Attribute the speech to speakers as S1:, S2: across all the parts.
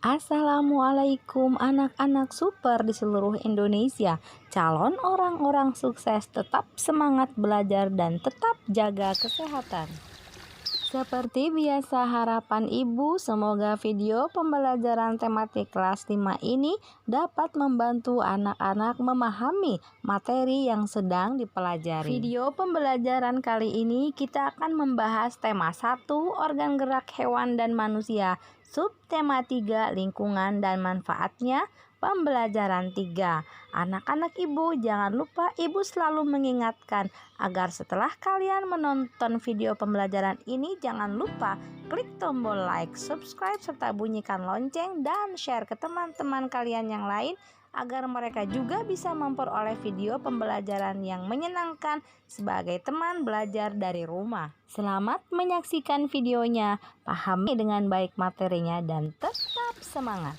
S1: Assalamualaikum anak-anak super di seluruh Indonesia. Calon orang-orang sukses tetap semangat belajar dan tetap jaga kesehatan. Seperti biasa harapan Ibu, semoga video pembelajaran tematik kelas 5 ini dapat membantu anak-anak memahami materi yang sedang dipelajari. Video pembelajaran kali ini kita akan membahas tema 1, organ gerak hewan dan manusia, subtema 3, lingkungan dan manfaatnya. Pembelajaran 3. Anak-anak Ibu, jangan lupa Ibu selalu mengingatkan agar setelah kalian menonton video pembelajaran ini, jangan lupa klik tombol like, subscribe, serta bunyikan lonceng dan share ke teman-teman kalian yang lain agar mereka juga bisa memperoleh video pembelajaran yang menyenangkan sebagai teman belajar dari rumah. Selamat menyaksikan videonya, pahami dengan baik materinya dan tetap semangat.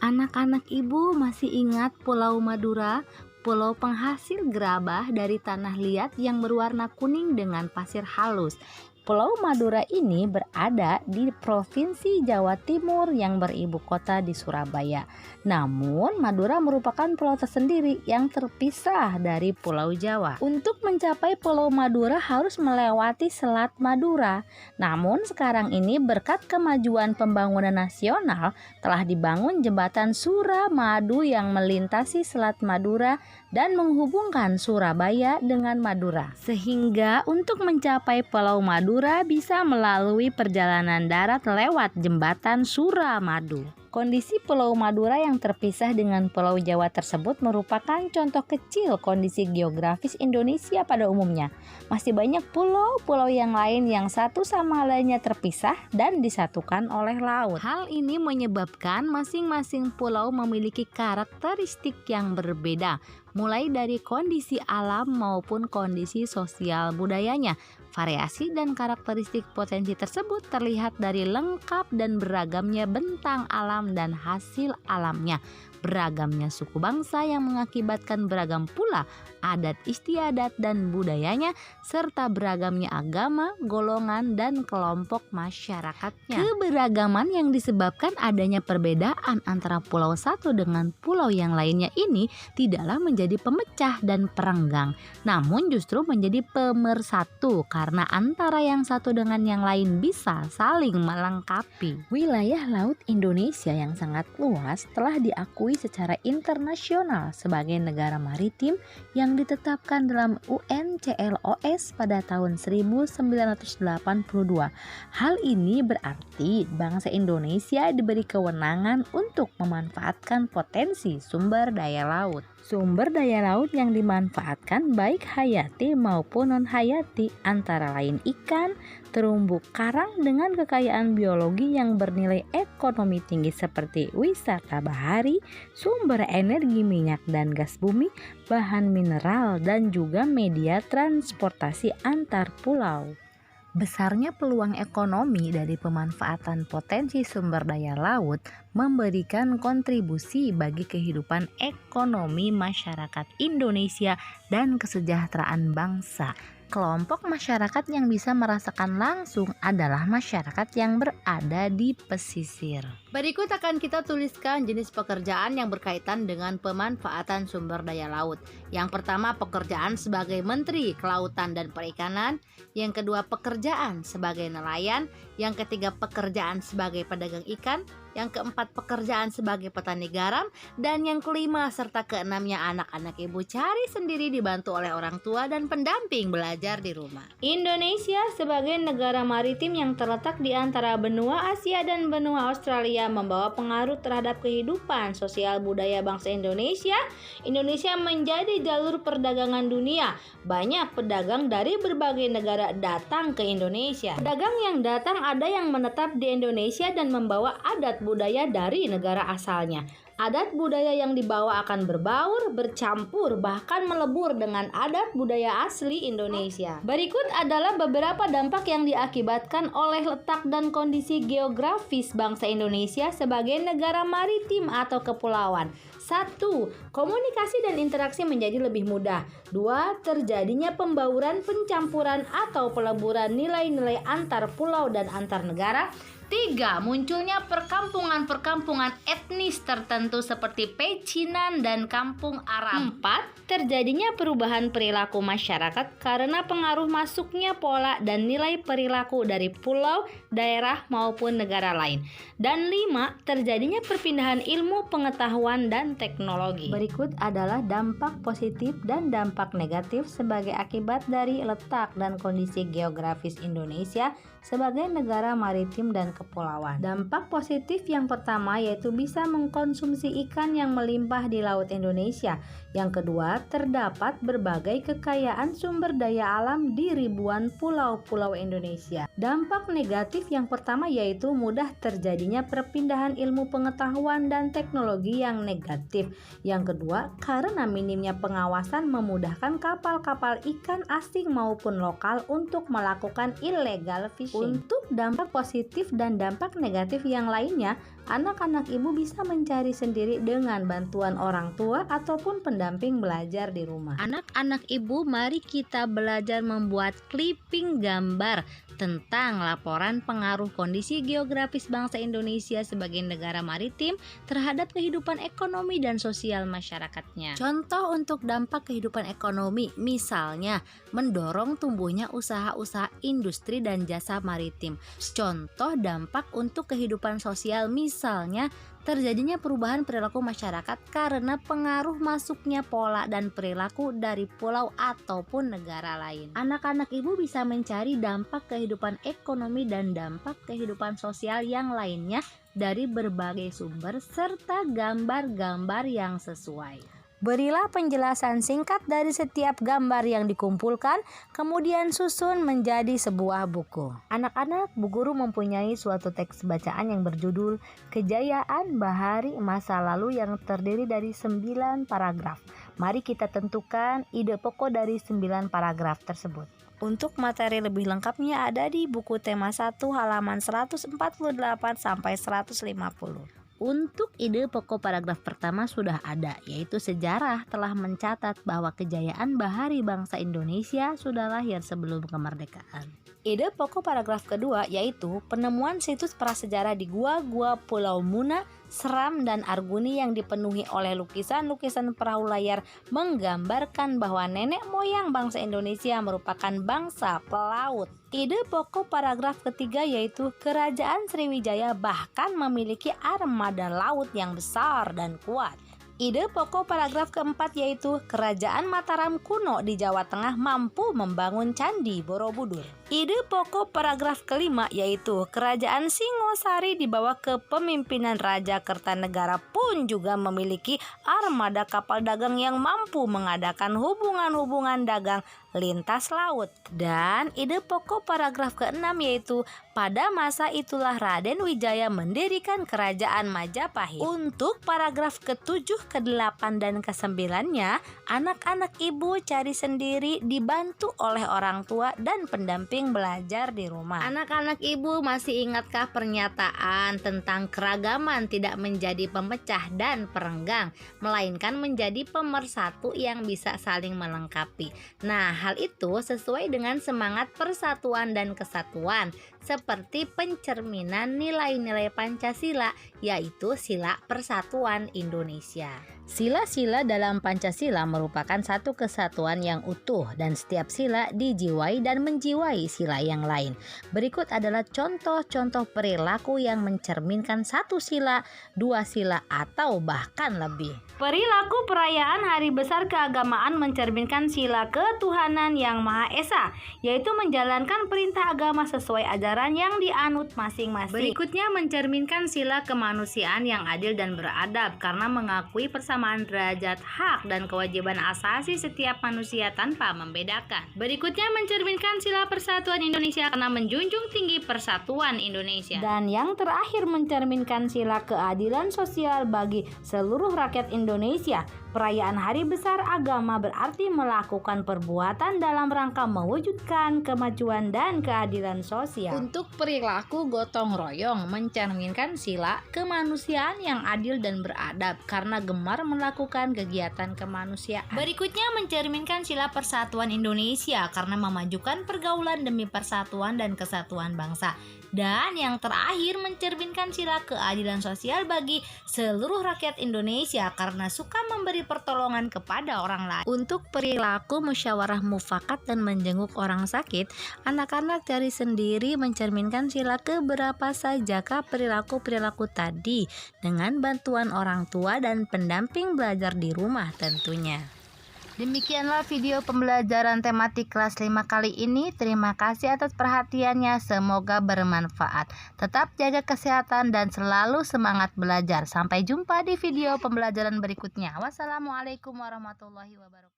S1: Anak-anak Ibu masih ingat Pulau Madura, pulau penghasil gerabah dari tanah liat yang berwarna kuning dengan pasir halus. Pulau Madura ini berada di Provinsi Jawa Timur yang beribu kota di Surabaya. Namun, Madura merupakan pulau tersendiri yang terpisah dari Pulau Jawa. Untuk mencapai Pulau Madura harus melewati Selat Madura. Namun, sekarang ini berkat kemajuan pembangunan nasional telah dibangun jembatan Suramadu yang melintasi Selat Madura dan menghubungkan Surabaya dengan Madura. Sehingga untuk mencapai Pulau Madura bisa melalui perjalanan darat lewat jembatan Suramadu. Kondisi Pulau Madura yang terpisah dengan Pulau Jawa tersebut merupakan contoh kecil kondisi geografis Indonesia pada umumnya. Masih banyak pulau-pulau yang lain yang satu sama lainnya terpisah dan disatukan oleh laut. Hal ini menyebabkan masing-masing pulau memiliki karakteristik yang berbeda, mulai dari kondisi alam maupun kondisi sosial budayanya. Variasi dan karakteristik potensi tersebut terlihat dari lengkap dan beragamnya bentang alam dan hasil alamnya, beragamnya suku bangsa yang mengakibatkan beragam pula adat istiadat dan budayanya, serta beragamnya agama, golongan, dan kelompok masyarakatnya. Keberagaman yang disebabkan adanya perbedaan antara pulau satu dengan pulau yang lainnya ini tidaklah menjadi pemecah dan perenggang, namun justru menjadi pemersatu karena antara yang satu dengan yang lain bisa saling melengkapi. Wilayah laut Indonesia yang sangat luas telah diakui secara internasional sebagai negara maritim yang ditetapkan dalam UNCLOS pada tahun 1982. Hal ini berarti bangsa Indonesia diberi kewenangan untuk memanfaatkan potensi sumber daya laut. Sumber daya laut yang dimanfaatkan baik hayati maupun non-hayati, antara lain ikan, terumbu karang dengan kekayaan biologi yang bernilai ekonomi tinggi seperti wisata bahari, sumber energi minyak dan gas bumi, bahan mineral, dan juga media transportasi antar pulau. Besarnya peluang ekonomi dari pemanfaatan potensi sumber daya laut memberikan kontribusi bagi kehidupan ekonomi masyarakat Indonesia dan kesejahteraan bangsa. Kelompok masyarakat yang bisa merasakan langsung adalah masyarakat yang berada di pesisir. Berikut akan kita tuliskan jenis pekerjaan yang berkaitan dengan pemanfaatan sumber daya laut. Yang pertama, pekerjaan sebagai Menteri Kelautan dan Perikanan. Yang kedua, pekerjaan sebagai nelayan. Yang ketiga, pekerjaan sebagai pedagang ikan. Yang keempat, pekerjaan sebagai petani garam. Dan yang kelima serta keenamnya, anak-anak Ibu cari sendiri dibantu oleh orang tua dan pendamping belajar di rumah. Indonesia sebagai negara maritim yang terletak di antara benua Asia dan benua Australia membawa pengaruh terhadap kehidupan sosial budaya bangsa Indonesia. Indonesia menjadi jalur perdagangan dunia. Banyak pedagang dari berbagai negara datang ke Indonesia. Pedagang yang datang ada yang menetap di Indonesia dan membawa adat budaya dari negara asalnya. Adat budaya yang dibawa akan berbaur, bercampur, bahkan melebur dengan adat budaya asli Indonesia. Berikut adalah beberapa dampak yang diakibatkan oleh letak dan kondisi geografis bangsa Indonesia sebagai negara maritim atau kepulauan. 1. Komunikasi dan interaksi menjadi lebih mudah. 2. Terjadinya pembauran, pencampuran atau peleburan nilai-nilai antar pulau dan antar negara. 3. Munculnya perkampungan-perkampungan etnis tertentu seperti Pecinan dan Kampung Arab. 4. Terjadinya perubahan perilaku masyarakat karena pengaruh masuknya pola dan nilai perilaku dari pulau, daerah maupun negara lain. Dan 5. Terjadinya perpindahan ilmu, pengetahuan, dan teknologi. Berikut adalah dampak positif dan dampak negatif sebagai akibat dari letak dan kondisi geografis Indonesia sebagai negara maritim dan kepulauan. Dampak positif yang pertama yaitu bisa mengkonsumsi ikan yang melimpah di Laut Indonesia. Yang kedua, terdapat berbagai kekayaan sumber daya alam di ribuan pulau-pulau Indonesia. Dampak negatif yang pertama yaitu mudah terjadinya perpindahan ilmu pengetahuan dan teknologi yang negatif. Yang kedua, karena minimnya pengawasan memudahkan kapal-kapal ikan asing maupun lokal untuk melakukan illegal fishing. Untuk dampak positif dan dampak negatif yang lainnya, anak-anak ibu bisa mencari sendiri dengan bantuan orang tua ataupun pendamping belajar di rumah. Anak-anak ibu, mari kita belajar membuat clipping gambar tentang laporan pengaruh kondisi geografis bangsa Indonesia sebagai negara maritim terhadap kehidupan ekonomi dan sosial masyarakatnya. Contoh untuk dampak kehidupan ekonomi, misalnya mendorong tumbuhnya usaha-usaha industri dan jasa maritim. Contoh dampak untuk kehidupan sosial, misalnya terjadinya perubahan perilaku masyarakat karena pengaruh masuknya pola dan perilaku dari pulau ataupun negara lain. Anak-anak ibu bisa mencari dampak kehidupan ekonomi dan dampak kehidupan sosial yang lainnya dari berbagai sumber serta gambar-gambar yang sesuai. Berilah penjelasan singkat dari setiap gambar yang dikumpulkan, kemudian susun menjadi sebuah buku. Anak-anak, Bu Guru mempunyai suatu teks bacaan yang berjudul Kejayaan Bahari Masa Lalu yang terdiri dari 9 paragraf. Mari kita tentukan ide pokok dari 9 paragraf tersebut. Untuk materi lebih lengkapnya ada di buku tema 1 halaman 148 sampai 150. Untuk ide pokok paragraf pertama sudah ada, yaitu sejarah telah mencatat bahwa kejayaan bahari bangsa Indonesia sudah lahir sebelum kemerdekaan. Ide pokok paragraf kedua yaitu penemuan situs prasejarah di gua-gua Pulau Muna, Seram, dan Arguni yang dipenuhi oleh lukisan-lukisan perahu layar menggambarkan bahwa nenek moyang bangsa Indonesia merupakan bangsa pelaut. Ide pokok paragraf ketiga yaitu Kerajaan Sriwijaya bahkan memiliki armada laut yang besar dan kuat. Ide pokok paragraf keempat yaitu Kerajaan Mataram kuno di Jawa Tengah mampu membangun Candi Borobudur. Ide pokok paragraf kelima yaitu Kerajaan Singosari di bawah kepemimpinan Raja Kertanegara pun juga memiliki armada kapal dagang yang mampu mengadakan hubungan-hubungan dagang lintas laut. Dan ide pokok paragraf keenam yaitu pada masa itulah Raden Wijaya mendirikan Kerajaan Majapahit. Untuk paragraf ke-7, ke-8, dan ke-9-nya, anak-anak ibu cari sendiri dibantu oleh orang tua dan pendamping belajar di rumah. Anak-anak ibu masih ingatkah pernyataan tentang keragaman tidak menjadi pemecah dan perenggang, melainkan menjadi pemersatu yang bisa saling melengkapi. Nah, hal itu sesuai dengan semangat persatuan dan kesatuan, seperti pencerminan nilai-nilai Pancasila, yaitu sila persatuan Indonesia. Sila-sila dalam Pancasila merupakan satu kesatuan yang utuh dan setiap sila dijiwai dan menjiwai sila yang lain. Berikut adalah contoh-contoh perilaku yang mencerminkan satu sila, dua sila, atau bahkan lebih. Perilaku perayaan Hari Besar Keagamaan mencerminkan sila ketuhanan yang Maha Esa, yaitu menjalankan perintah agama sesuai ajaran yang dianut masing-masing. Berikutnya mencerminkan sila kemanusiaan yang adil dan beradab karena mengakui persamaan derajat hak dan kewajiban asasi setiap manusia tanpa membedakan. Berikutnya mencerminkan sila persatuan Indonesia karena menjunjung tinggi persatuan Indonesia. Dan yang terakhir mencerminkan sila keadilan sosial bagi seluruh rakyat Indonesia. Perayaan Hari Besar Agama berarti melakukan perbuatan dalam rangka mewujudkan kemajuan dan keadilan sosial. Untuk perilaku gotong royong mencerminkan sila kemanusiaan yang adil dan beradab karena gemar sekitar melakukan kegiatan kemanusiaan.
S2: Berikutnya mencerminkan sila persatuan Indonesia karena memajukan pergaulan demi persatuan dan kesatuan bangsa. Dan yang terakhir mencerminkan sila keadilan sosial bagi seluruh rakyat Indonesia karena suka memberi pertolongan kepada orang lain.
S1: Untuk perilaku musyawarah mufakat dan menjenguk orang sakit, anak-anak dari sendiri mencerminkan sila keberapa sajakah perilaku-perilaku tadi dengan bantuan orang tua dan pendamping belajar di rumah tentunya. Demikianlah video pembelajaran tematik kelas 5 kali ini. Terima kasih atas perhatiannya, semoga bermanfaat. Tetap jaga kesehatan dan selalu semangat belajar. Sampai jumpa di video pembelajaran berikutnya. Wassalamualaikum warahmatullahi wabarakatuh.